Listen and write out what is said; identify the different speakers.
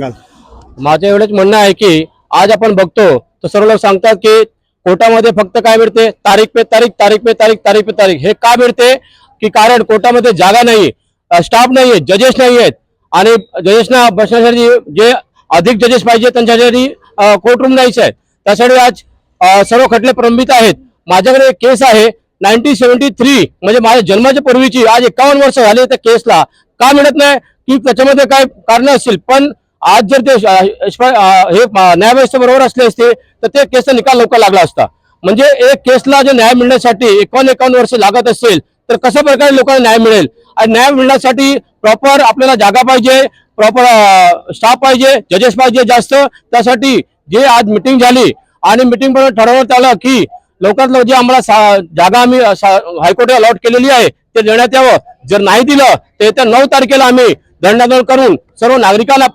Speaker 1: माझं एवढंच म्हणणं आहे की आज आपण बघतो तर सर्व लोक सांगतात की कोर्टामध्ये फक्त काय मिळते, तारीख पे तारीख, तारीख पे तारीख, तारीख पे तारीख. हे का मिळते की कारण कोर्टामध्ये जागा नाही, स्टाफ नाही, जजेस नाही आहेत आणि जजेसना बसण्यासाठी जे अधिक जजेस पाहिजे त्यांच्यासाठी कोर्ट रूम नाहीच आहे. त्यासाठी आज सर्व खटले प्रलंबित आहेत. माझ्याकडे एक केस आहे 1973 म्हणजे माझ्या जन्माच्या पूर्वीची, आज 51 वर्ष झाली त्या केसला. का मिळत नाही की त्याच्यामध्ये काय कारण असतील, पण आज जर ते हे न्यायव्यवस्था बरोबर असले असते तर ते केसचा निकाल लवकर लागला असता. म्हणजे एक केसला जे न्याय मिळण्यासाठी 51 वर्ष लागत असेल तर कशा प्रकारे लोकांना न्याय मिळेल. आणि न्याय मिळण्यासाठी प्रॉपर आपल्याला जागा पाहिजे, प्रॉपर स्टाफ पाहिजे, जजेस पाहिजे जास्त. त्यासाठी जे आज मिटिंग झाली आणि मिटिंग मध्ये ठरवण्यात आलं की लवकरात लवकर जे आम्हाला जागा आम्ही हायकोर्टाने अलॉट केलेली आहे ते देण्यात यावं. जर नाही दिलं तर येत्या 9 तारखेला आम्ही धरणे आंदोलन करून सर्व नागरिकांना